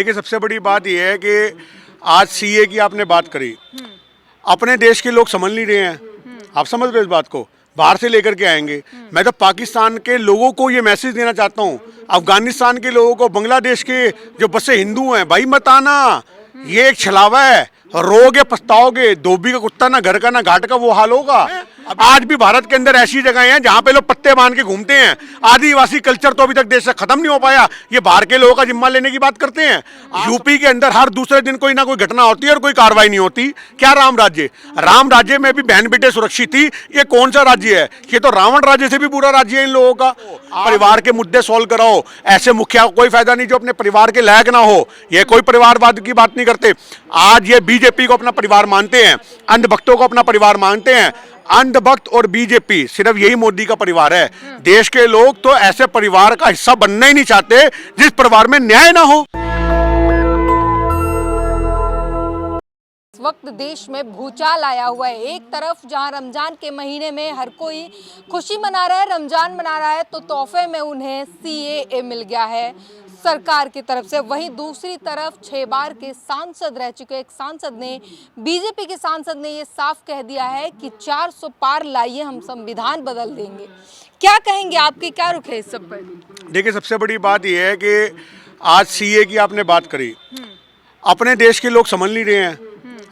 देखिए, सबसे बड़ी बात यह है कि आज सीए की आपने बात करी। अपने देश के लोग समझ नहीं रहे हैं। आप समझ रहे हो इस बात को? बाहर से लेकर के आएंगे। मैं तो पाकिस्तान के लोगों को ये मैसेज देना चाहता हूँ, अफगानिस्तान के लोगों को, बांग्लादेश के जो बसे हिंदू हैं, भाई मत आना, ये एक छलावा है, रोगे पछताओगे। धोबी का कुत्ता ना घर का ना घाट का, वो हाल होगा। आज भी भारत के अंदर ऐसी जगह हैं जहां पे लोग पत्ते बांध के घूमते हैं। आदिवासी कल्चर तो अभी तक देश से खत्म नहीं हो पाया। ये बाहर के लोगों का जिम्मा लेने की बात करते हैं। यूपी के अंदर हर दूसरे दिन कोई ना कोई घटना होती है और कोई कार्रवाई नहीं होती। क्या राम राज्य? राम राज्य में भी बहन बेटे सुरक्षित थी। ये कौन सा राज्य है? ये तो रावण राज्य से भी बुरा राज्य है इन लोगों का। परिवार के मुद्दे सॉल्व कराओ। ऐसे मुखिया को कोई फायदा नहीं जो अपने परिवार के लायक ना हो। ये कोई परिवारवाद की बात नहीं करते। आज ये बीजेपी को अपना परिवार मानते हैं, अंधभक्तों को अपना परिवार मानते हैं। अंधभक्त और बीजेपी सिर्फ यही मोदी का परिवार है। देश के लोग तो ऐसे परिवार का हिस्सा बनना ही नहीं चाहते जिस परिवार में न्याय ना हो। इस वक्त देश में भूचाल आया हुआ है। एक तरफ जहां रमजान के महीने में हर कोई खुशी मना रहा है, रमजान मना रहा है, तो तोहफे में उन्हें सीएए मिल गया है सरकार की तरफ से। वहीं दूसरी तरफ 6 बार के सांसद रह चुके एक सांसद ने, बीजेपी के सांसद ने ये साफ कह दिया है कि 400 पार लाइए, हम संविधान बदल देंगे। क्या कहेंगे, आपकी क्या रुख है इस सब पर? देखिए, सबसे बड़ी बात यह है कि आज सीए की आपने बात करी। अपने देश के लोग समझ नहीं रहे हैं।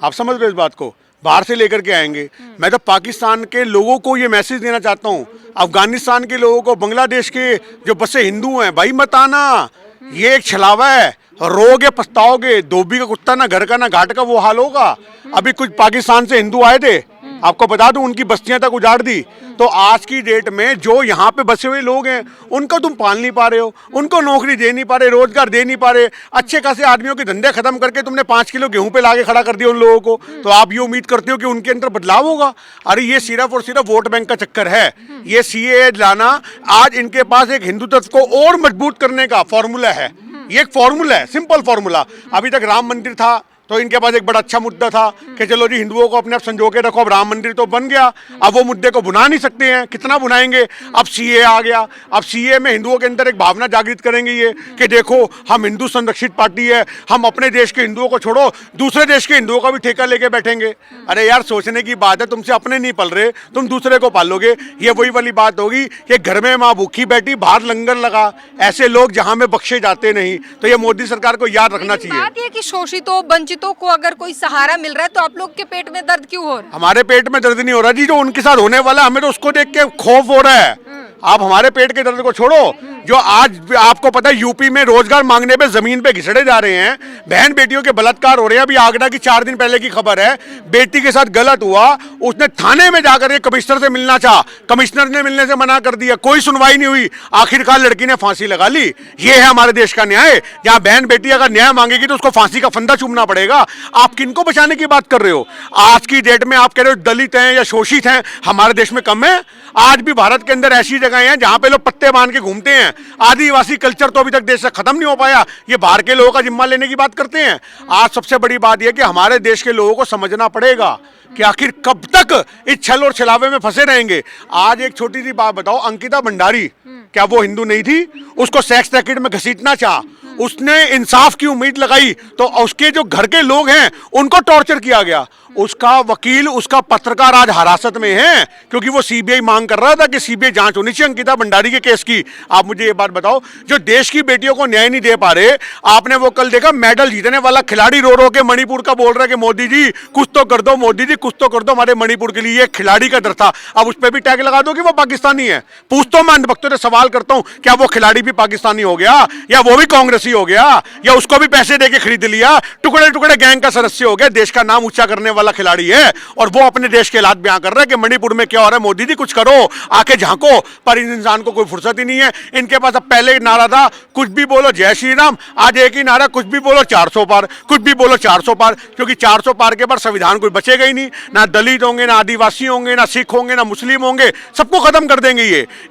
आप समझ रहे हो इस बात को? बाहर से लेकर के आएंगे। मैं तो पाकिस्तान के लोगों को ये मैसेज देना चाहता हूँ, अफगानिस्तान के लोगों को, बांग्लादेश के जो बसे हिंदू हैं, भाई मत आना, ये एक छलावा है, रोगे पछताओगे। धोबी का कुत्ता ना घर का ना घाट का, वो हाल होगा। अभी कुछ पाकिस्तान से हिंदू आए थे, आपको बता दूं, उनकी बस्तियां तक उजाड़ दी। तो आज की डेट में जो यहाँ पे बसे हुए लोग हैं, उनको तुम पाल नहीं पा रहे हो, उनको नौकरी दे नहीं पा रहे, रोजगार दे नहीं पा रहे। अच्छे खासे आदमियों के धंधे खत्म करके तुमने 5 किलो गेहूं पे लाके खड़ा कर दिया उन लोगों को। तो आप ये उम्मीद करते हो कि उनके अंदर बदलाव होगा? अरे ये सिर्फ और सिर्फ वोट बैंक का चक्कर है। ये सीए लाना आज इनके पास एक हिंदुत्व को और मजबूत करने का फॉर्मूला है। ये एक फॉर्मूला है, सिंपल फॉर्मूला। अभी तक राम मंदिर था तो इनके पास एक बड़ा अच्छा मुद्दा था कि चलो जी हिंदुओं को अपने आप संजो के रखो। अब राम मंदिर तो बन गया, अब वो मुद्दे को भुना नहीं सकते हैं, कितना भुनाएंगे। अब सीए आ गया। अब सीए में हिंदुओं के अंदर एक भावना जागृत करेंगे ये कि देखो हम हिंदू संरक्षित पार्टी है, हम अपने देश के हिंदुओं को छोड़ो दूसरे देश के हिंदुओं का भी ठेका लेके बैठेंगे। अरे यार, सोचने की बात है, तुमसे अपने नहीं पल रहे, तुम दूसरे को पालोगे। ये वही वाली बात होगी कि घर में माँ भूखी बैठी, बाहर लंगर लगा। ऐसे लोग जहाँ में बख्शे जाते नहीं। तो ये मोदी सरकार को याद रखना चाहिए। बात ये कि शोषितों वंचितों को अगर कोई सहारा मिल रहा है तो आप लोग के पेट में दर्द क्यों हो रहा है? हमारे पेट में दर्द नहीं हो रहा जी, जो उनके साथ होने वाला हमें तो उसको देख के खौफ हो रहा है। आप हमारे पेट के दर्द को छोड़ो। जो आज आपको पता है यूपी में रोजगार मांगने पे जमीन पे घिसड़े जा रहे हैं, बहन बेटियों के बलात्कार हो रहे हैं। अभी आगरा की 4 दिन पहले की खबर है, बेटी के साथ गलत हुआ, उसने थाने में जाकर के कमिश्नर से मिलना चाहा, कमिश्नर ने मिलने से मना कर दिया, कोई सुनवाई नहीं हुई, आखिरकार लड़की ने फांसी लगा ली। ये है हमारे देश का न्याय। जहां बहन बेटी अगर न्याय मांगेगी तो उसको फांसी का फंदा चूमना पड़ेगा। आप किनको बचाने की बात कर रहे हो? आज की डेट में आप कह रहे हो दलित हैं या शोषित हैं, हमारे देश में कम है? आज भी भारत के अंदर ऐसी जगह हैं जहां पे लोग पत्ते बांध के घूमते हैं। आदिवासी कल्चर तो अभी तक देश से खत्म नहीं हो पाया। ये बाहर के लोगों का जिम्मा लेने की बात करते हैं। आज सबसे बड़ी बात यह कि हमारे देश के लोगों को समझना पड़ेगा कि आखिर कब तक इस छल और छलावे में फंसे रहेंगे। आज एक छोटी सी बात बताओ, अंकिता भंडारी, क्या वो हिंदू नहीं थी? उसको सेक्स रैकेट में घसीटना चाहा, उसने इंसाफ की उम्मीद लगाई तो उसके जो घर के लोग हैं उनको टॉर्चर किया गया। उसका वकील, उसका पत्रकार आज हिरासत में है क्योंकि वो सीबीआई मांग कर रहा था कि सीबीआई जांच होनी चाहिए अंकिता भंडारी के केस की। आप मुझे ये बात बताओ, जो देश की बेटियों को न्याय नहीं दे पा रहे, आपने वो कल देखा मेडल जीतने वाला खिलाड़ी रो रो के मणिपुर का बोल रहा है कि मोदी जी कुछ तो कर दो, मोदी जी कुछ तो कर दो हमारे मणिपुर के लिए। ये खिलाड़ी का डर था। अब उस पर भी टैग लगा दो कि वो पाकिस्तानी है। पूछता हूं मैं अंधभक्तों से सवाल करता हूं, क्या वो खिलाड़ी भी पाकिस्तानी हो गया या वो भी कांग्रेसी हो गया या उसको भी पैसे देके खरीद लिया, टुकड़े टुकड़े गैंग का सदस्य हो गया? देश का नाम ऊंचा करने वाला खिलाड़ी है और वो अपने देश के हालात बयां कर रहा है कि मणिपुर में क्या हो रहा है, मोदी जी कुछ करो, आके झांको। पर इन इंसान को कोई फुर्सत ही नहीं है। इनके पास अब पहले नारा था कुछ भी बोलो जय श्री राम, आज एक ही नारा कुछ भी बोलो 400 पार, कुछ भी बोलो 400 पार। क्योंकि 400 पार के बाद संविधान कोई बचेगा ही नहीं। ना दलित होंगे, ना आदिवासी होंगे, ना सिख होंगे, ना मुस्लिम होंगे, सबको खत्म कर देंगे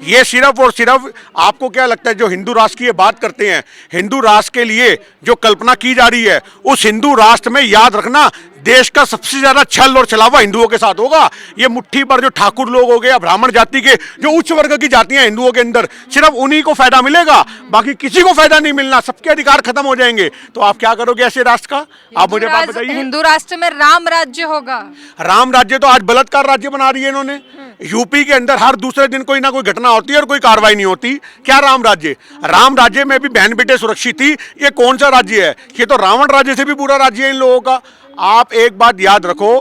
ये सिर्फ और सिर्फ। आपको क्या लगता है जो हिंदू राष्ट्र की ये बात करते हैं, हिंदू राष्ट्र के लिए जो कल्पना की जा रही है, उस हिंदू राष्ट्र में याद रखना देश का सबसे ज्यादा छल और छलावा हिंदुओं के साथ होगा। ये मुट्ठी पर जो ठाकुर लोग हो गए, ब्राह्मण जाति के जो उच्च वर्ग की जातियां हिंदुओं के अंदर, सिर्फ उन्हीं को फायदा मिलेगा, बाकी किसी को फायदा नहीं मिलना, सबके अधिकार खत्म हो जाएंगे। तो आप क्या करोगे ऐसे राष्ट्र का? आप मुझे बात बताइए। हिंदू राष्ट्र में राम राज्य होगा। राम राज्य तो आज बलात्कार राज्य बना रही है इन्होंने। यूपी के अंदर हर दूसरे दिन कोई ना कोई घटना होती है और कोई कार्रवाई नहीं होती। क्या राम राज्य? राम राज्य में भी बहन बेटे सुरक्षित थी। ये कौन सा राज्य है? ये तो रावण राज्य से भी बुरा राज्य है इन लोगों का। आप एक बात याद रखो,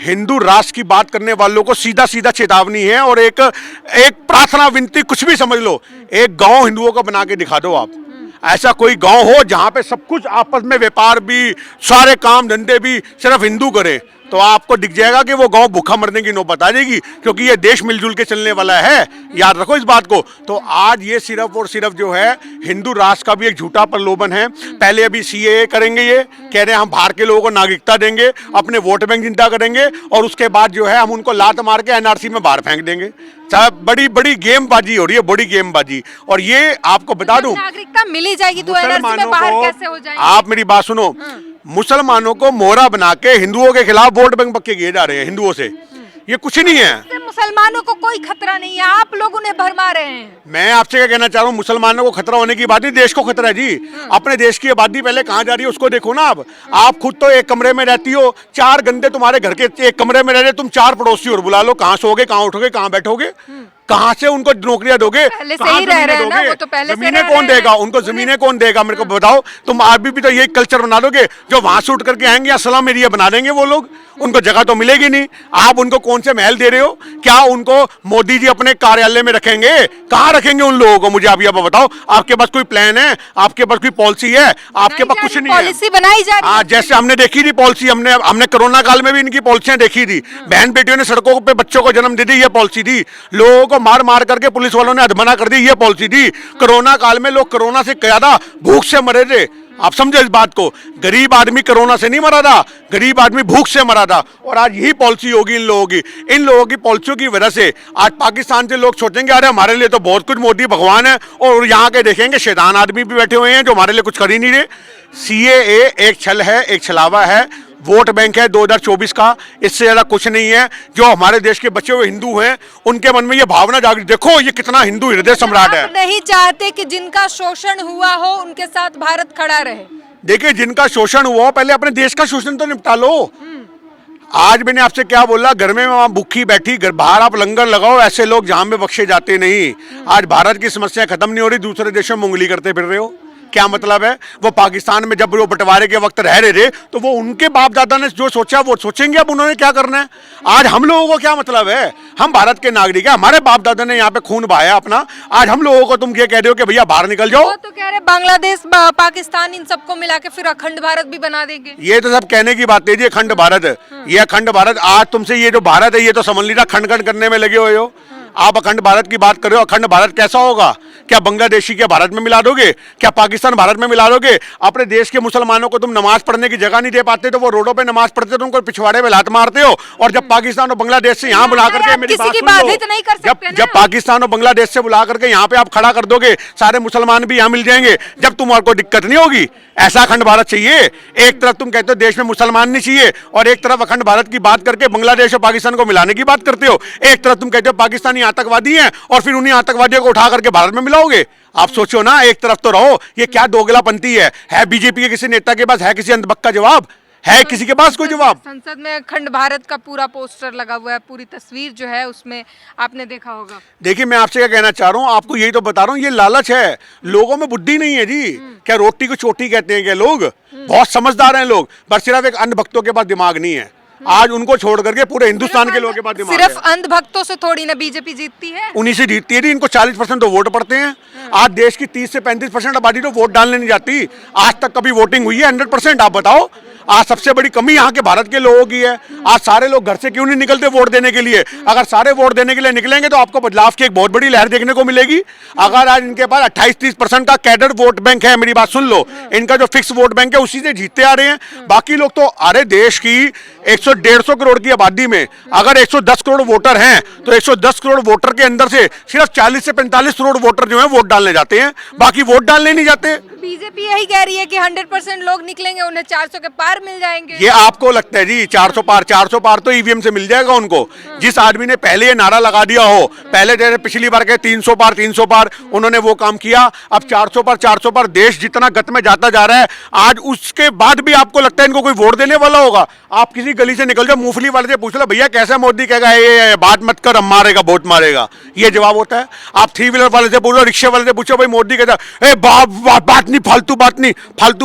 हिंदू राष्ट्र की बात करने वालों को सीधा सीधा चेतावनी है और एक प्रार्थना विनती, कुछ भी समझ लो। एक गांव हिंदुओं का बना के दिखा दो आप। ऐसा कोई गांव हो जहां पे सब कुछ आपस में, व्यापार भी, सारे काम धंधे भी सिर्फ हिंदू करे, तो आपको दिख जाएगा कि वो गांव भूखा मरने की नौबत आ जाएगी, क्योंकि ये देश मिलजुल के चलने वाला है। याद रखो इस बात को। तो आज ये सिर्फ और सिर्फ जो है हिंदू राष्ट्र का भी एक झूठा प्रलोभन है। पहले अभी सीएए करेंगे, ये कह रहे हैं हम बाहर के लोगों को नागरिकता देंगे, अपने वोट बैंक चिंता करेंगे, और उसके बाद जो है हम उनको लात मार के एनआरसी में बाहर फेंक देंगे। बड़ी बड़ी गेमबाजी हो रही है, बड़ी गेमबाजी। और ये आपको बता दूं, नागरिकता मिली जाएगी तो एनआरसी में बाहर कैसे हो जाएगी? आप मेरी बात सुनो, मुसलमानों को मोहरा बना के हिंदुओं के खिलाफ वोट बैंक पक्के किए जा रहे हैं हिंदुओं से। ये कुछ नहीं है। मुसलमानों को कोई खतरा नहीं है, आप लोग उन्हें भरमा रहे हैं। मैं आपसे क्या कहना चाह रहा हूँ, मुसलमानों को खतरा होने की बात नहीं, देश को खतरा है जी। अपने देश की आबादी पहले कहाँ जा रही है उसको देखो ना। आप खुद तो एक कमरे में रहती हो, 4 गंदे तुम्हारे घर के एक कमरे में रह रहे, तुम 4 पड़ोसी और बुला लो, कहाँ सोओगे, कहाँ उठोगे, कहाँ बैठोगे, कहाँ से उनको नौकरियां दोगे? पहले से ही रह रहे हैं ना, वो तो पहले से जमीनें कौन देगा उनको? जमीनें कौन देगा? मेरे को बताओ। तुम अभी भी तो यही कल्चर बना दोगे, जो वहां से उठ करके आएंगे या सलाम एरिया बना देंगे वो लोग, उनको जगह तो मिलेगी नहीं। आप उनको कौन से महल दे रहे हो? क्या उनको मोदी जी अपने कार्यालय में रखेंगे? कहाँ रखेंगे उन लोगों को? मुझे आप ये बताओ। आपके पास कोई प्लान है? आपके पास कोई पॉलिसी है? आपके पास कुछ नहीं है। पॉलिसी बनाई जा रही है। जैसे हमने देखी थी पॉलिसी, हमने कोरोना काल में भी इनकी पॉलिसियां देखी थी। बहन बेटियों ने सड़कों पे बच्चों को जन्म दे दी, ये पॉलिसी थी। लोगों को मार मार करके पुलिस वालों ने अधमना कर दी, ये पॉलिसी थी। कोरोना काल में लोग कोरोना से ज्यादा भूख से मरे थे। आप समझो इस बात को। गरीब आदमी कोरोना से नहीं मरा था, गरीब आदमी भूख से मरा था। और आज यही पॉलिसी होगी इन लोगों की। इन लोगों की पॉलिसियों की वजह से आज पाकिस्तान से लोग सोचेंगे अरे हमारे लिए तो बहुत कुछ मोदी भगवान है, और यहाँ के देखेंगे शैतान आदमी भी बैठे हुए हैं जो हमारे लिए कुछ कर ही नहीं रहे। सीएए एक छल है, एक छलावा है, वोट बैंक है 2024 का, इससे ज्यादा कुछ नहीं है। जो हमारे देश के बचे हुए हिंदू हैं उनके मन में ये भावना जागृत, देखो ये कितना हिंदू हृदय सम्राट है। आप नहीं चाहते कि जिनका शोषण हुआ हो उनके साथ भारत खड़ा रहे? देखिए, जिनका शोषण हुआ पहले अपने देश का शोषण तो निपटा लो। आज मैंने आपसे क्या बोला, घर में वहां भूखी बैठी, घर बाहर आप लंगर लगाओ, ऐसे लोग जहां में बख्शे जाते नहीं। आज भारत की समस्या खत्म नहीं हो रही, दूसरे देशों में उंगली करते फिर रहे हो। क्या मतलब है? वो पाकिस्तान में जब वो बंटवारे के वक्त रह रहे थे तो वो उनके बाप दादा ने जो सोचा वो सोचेंगे अब उन्होंने क्या करना है। आज हम लोगों को क्या मतलब है? हम भारत के नागरिक हैं, हमारे बाप दादा ने यहाँ पे खून बहाया अपना। आज हम लोगों को तुम ये कह रहे हो कि भैया बाहर निकल जाओ। वो तो कह रहे बांग्लादेश, पाकिस्तान, इन सबको मिला के फिर अखंड भारत भी बना देंगे। ये तो सब कहने की बात है जी, अखंड भारत। ये अखंड भारत, आज तुमसे ये जो भारत है ये तो समझ लीजिए खंड खंड करने में लगे हुए हो। आप अखंड भारत की बात कर रहे हो। अखंड भारत कैसा होगा? क्या बांग्लादेशी के भारत में मिला दोगे? क्या पाकिस्तान भारत में मिला दोगे? अपने देश के मुसलमानों को तुम नमाज पढ़ने की जगह नहीं दे पाते तो वो रोडों पे नमाज पढ़ते तो उनको पिछवाड़े में लात मारते हो। और जब पाकिस्तान और बांग्लादेश से यहाँ बुला करके, मेरी बात सुन लो, जब पाकिस्तान और बांग्लादेश से बुला करके यहाँ पे आप खड़ा कर दोगे, सारे मुसलमान भी यहाँ मिल जाएंगे, जब तुम्हारे दिक्कत नहीं होगी। ऐसा अखंड भारत चाहिए? एक तरफ तुम कहते हो देश में मुसलमान नहीं चाहिए और एक तरफ अखंड भारत की बात करके बांग्लादेश और पाकिस्तान को मिलाने की बात करते हो। एक तरफ तुम कहते हो पाकिस्तानी आतंकवादी हैं और फिर उन्हीं आतंकवादियों को उठा करके भारत में मिलाओगे। आप सोचो ना, एक तरफ तो रहो। ये क्या दोगलापंथी है बीजेपी के किसी नेता के पास है किसी अंधभक्त का जवाब? है किसी के पास कोई जवाब? संसद में अखंड भारत का पूरा पोस्टर लगा हुआ है, पूरी तस्वीर जो है उसमें आपने देखा होगा। देखिए, मैं आपसे क्या कहना चाह रहा हूँ, आपको यही तो बता रहा हूँ, ये लालच है। लोगों में बुद्धि नहीं है जी। क्या रोटी को चोटी कहते हैं क्या लोग? बहुत समझदार हैं लोग, पर सिर्फ एक अंधभक्तों के पास दिमाग नहीं है। आज उनको छोड़ करके पूरे हिंदुस्तान के लोगों के पास दिमाग है। सिर्फ अंधभक्तों से थोड़ी ना बीजेपी जीतती है, उन्हीं से जीतती है। इनको 40% तो वोट पड़ते हैं। आज देश की 30 से 35% आबादी तो वोट डालने नहीं जाती। आज तक कभी वोटिंग हुई है 100%? आप बताओ। आज सबसे बड़ी कमी यहाँ के भारत के लोगों की है। आज सारे लोग घर से क्यों नहीं निकलते वोट देने के लिए? अगर सारे वोट देने के लिए निकलेंगे तो आपको बदलाव की एक बहुत बड़ी लहर देखने को मिलेगी। अगर आज इनके पास 28-30% का कैडर वोट बैंक है, मेरी बात सुन लो, इनका जो फिक्स वोट बैंक है उसी से जीतते आ रहे हैं। बाकी लोग तो अरे देश की 150 करोड़ की आबादी में अगर 110 करोड़ वोटर हैं तो 110 करोड़ वोटर के अंदर से सिर्फ 40 से 45 करोड़ वोटर जो हैं वोट डालने जाते हैं, बाकी वोट डालने नहीं जाते। बीजेपी यही कह रही है कि 100% लोग निकलेंगे, उन्हें 400 के पार मिल जाएंगे। ये आपको लगता है जी 400 पार तो ईवीएम से मिल जाएगा उनको। जिस आदमी ने पहले ये नारा लगा दिया हो, पहले जैसे पिछली बार के 300 पार उन्होंने वो काम किया, अब 400 पार देश जितना गत में जाता जा रहा है, आज उसके बाद भी आपको लगता है इनको कोई वोट देने वाला होगा? आप किसी गली से निकल जाओ, मूंगफली वाले से पूछ लो भैया कैसा मोदी कहेगा ये बात मत कर, हम मारेगा वोट मारेगा, ये जवाब होता है। आप 3 व्हीलर वाले से पूछो, रिक्शे वाले से पूछो भाई मोदी कहता है बात नहीं, फालतू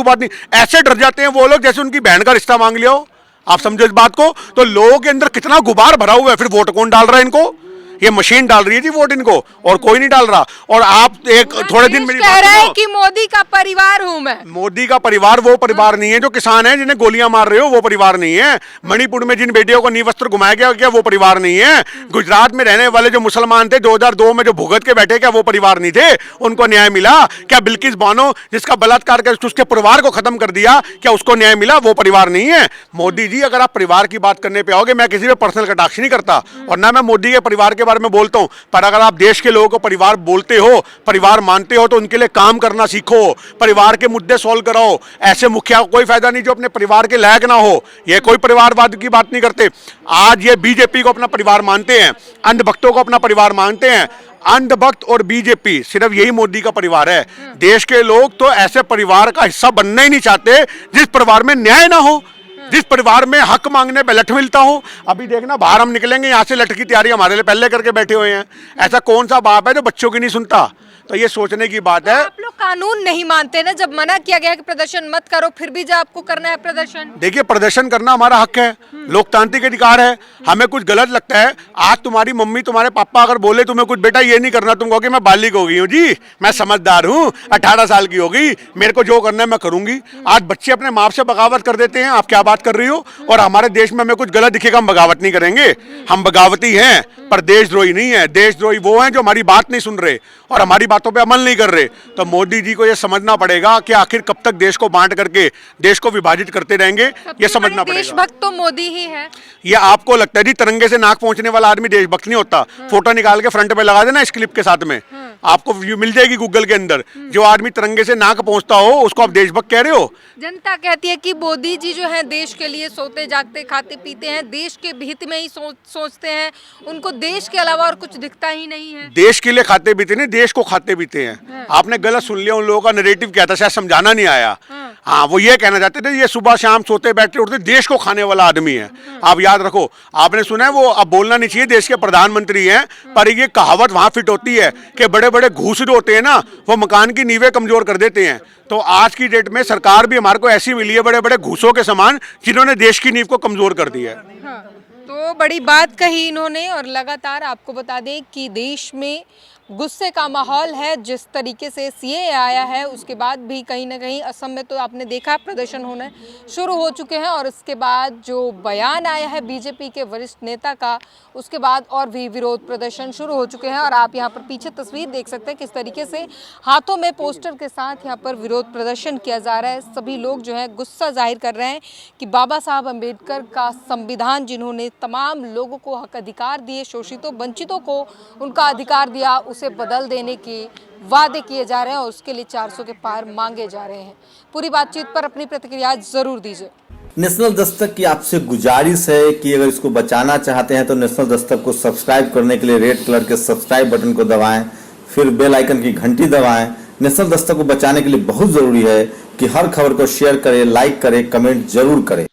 बात नहीं, ऐसे डर जाते हैं वो लोग जैसे उनकी बहन का रिश्ता मांग लिया हो। आप समझो इस बात को। तो लोगों के अंदर कितना गुबार भरा हुआ है, फिर वोट कौन डाल रहा है इनको? ये मशीन डाल रही है जी वोट इनको, और कोई नहीं डाल रहा। और आप एक थोड़े दिन मेरी कह रहे हैं कि मोदी का परिवार हूं मैं। मोदी का परिवार वो परिवार नहीं है जो किसान है जिन्हें गोलियां मार रहे हो, वो परिवार नहीं है। मणिपुर में जिन बेटियों को नींव वस्त्र घुमाया गया क्या वो परिवार नहीं है? गुजरात में रहने वाले जो मुसलमान थे 2002 में जो भुगत के बैठे क्या वो परिवार नहीं थे? उनको न्याय मिला क्या? बिल्किस बानो जिसका बलात्कार कर उसके परिवार को खत्म कर दिया क्या उसको न्याय मिला? वो परिवार नहीं है। मोदी जी अगर आप परिवार की बात करने पे आओगे, मैं किसी पे पर्सनल कटाक्ष नहीं करता और ना मैं मोदी के परिवार के बारे में बोलता हूं, पर अगर आप देश के लोगों को परिवार बोलते हो, परिवार मानते हो, तो उनके लिए काम करना सीखो, परिवार के मुद्दे सॉल्व कराओ। ऐसे मुखिया को कोई फायदा नहीं जो अपने परिवार के लायक ना हो। ये कोई परिवारवाद की बात नहीं करते। आज ये बीजेपी को अपना परिवार मानते हैं, अंधभक्तों को अपना परिवार मानते हैं। अंधभक्त और बीजेपी सिर्फ यही मोदी का परिवार है। देश के लोग तो ऐसे परिवार का हिस्सा बनना ही नहीं चाहते जिस परिवार में न्याय ना हो, जिस परिवार में हक मांगने पे लठ मिलता हो। अभी देखना बाहर हम निकलेंगे, यहाँ से लठ की तैयारी हमारे लिए पहले करके बैठे हुए हैं। ऐसा कौन सा बाप है जो बच्चों की नहीं सुनता? तो ये सोचने की बात है। आप लोग कानून नहीं मानते ना, जब मना किया गया कि प्रदर्शन मत करो, फिर भी जब आपको करना है प्रदर्शन। देखिए प्रदर्शन करना हमारा हक है, लोकतांत्रिक अधिकार है। हमें कुछ गलत लगता है, आज तुम्हारी मम्मी तुम्हारे पापा अगर बोले तुम्हें कुछ बेटा ये नहीं करना, तुम कहोगे मैं बालिग हो गई हूँ जी, मैं समझदार हूँ, 18 साल की हो गई, मेरे को जो करना है मैं करूंगी। आज बच्चे अपने माँ से बगावत कर देते हैं। आप क्या बात कर रही हो? और हमारे देश में हमें कुछ गलत दिखेगा हम बगावत नहीं करेंगे। हम बगावती हैं पर देशद्रोही नहीं है। देशद्रोही वो हैं जो हमारी बात नहीं सुन रहे और हमारी बातों पे अमल नहीं कर रहे। तो मोदी जी को ये समझना पड़ेगा कि आखिर कब तक देश को बांट करके देश को विभाजित करते रहेंगे, ये समझना पड़ेगा। देशभक्त तो मोदी ही है। ये आपको लगता है जी तिरंगे से नाक पहुंचने वाला आदमी देशभक्त नहीं होता? फोटो निकाल के फ्रंट पे लगा देना इस क्लिप के साथ में, आपको व्यू मिल जाएगी गूगल के अंदर। जो आदमी तिरंगे से नाक पहुंचता हो उसको आप देशभक्त कह रहे हो? जनता कहती है कि मोदी जी जो है देश के लिए सोते जागते खाते पीते हैं, देश के हित में ही सोचते हैं, उनको देश के अलावा और कुछ दिखता ही नहीं है। देश के लिए खाते पीते नहीं, देश को खाते पीते हैं। आपने गलत सुन लिया, उन लोगों का नैरेटिव क्या था शायद समझाना नहीं आया। हाँ वो ये कहना चाहते थे ये सुबह शाम सोते बैठते उठते देश को खाने वाला आदमी है। आप याद रखो, आपने सुना है वो अब बोलना नहीं चाहिए देश के प्रधानमंत्री हैं, पर ये कहावत वहां फिट होती है कि बड़े बड़े घूसरे होते हैं ना वो मकान की नींवें कमजोर कर देते हैं। तो आज की डेट में सरकार भी हमारे को ऐसी मिली है बड़े बड़े घूसों के समान जिन्होंने देश की नींव को कमजोर कर दिया है। हाँ, तो बड़ी बात कही इन्होंने। और लगातार आपको बता दें कि देश में गुस्से का माहौल है। जिस तरीके से सीएए आया है उसके बाद भी कहीं ना कहीं असम में तो आपने देखा प्रदर्शन होने शुरू हो चुके हैं, और उसके बाद जो बयान आया है बीजेपी के वरिष्ठ नेता का, उसके बाद और भी विरोध प्रदर्शन शुरू हो चुके हैं। और आप यहाँ पर पीछे तस्वीर देख सकते हैं किस तरीके से हाथों में पोस्टर के साथ यहाँ पर विरोध प्रदर्शन किया जा रहा है। सभी लोग जो है गुस्सा जाहिर कर रहे हैं कि बाबा साहब अम्बेडकर का संविधान, जिन्होंने तमाम लोगों को हक अधिकार दिए, शोषितों वंचितों को उनका अधिकार दिया, उसे बदल देने के वादे किए जा रहे हैं और उसके लिए 400 के पार मांगे जा रहे हैं। पूरी बातचीत पर अपनी प्रतिक्रिया जरूर दीजिए। नेशनल दस्तक की आपसे गुजारिश है कि अगर इसको बचाना चाहते हैं तो नेशनल दस्तक को सब्सक्राइब करने के लिए रेड कलर के सब्सक्राइब बटन को दबाएं, फिर बेल आइकन की घंटी दबाएं। नेशनल दस्तक को बचाने के लिए बहुत जरूरी है कि हर खबर को शेयर करें, लाइक करें, कमेंट जरूर करें।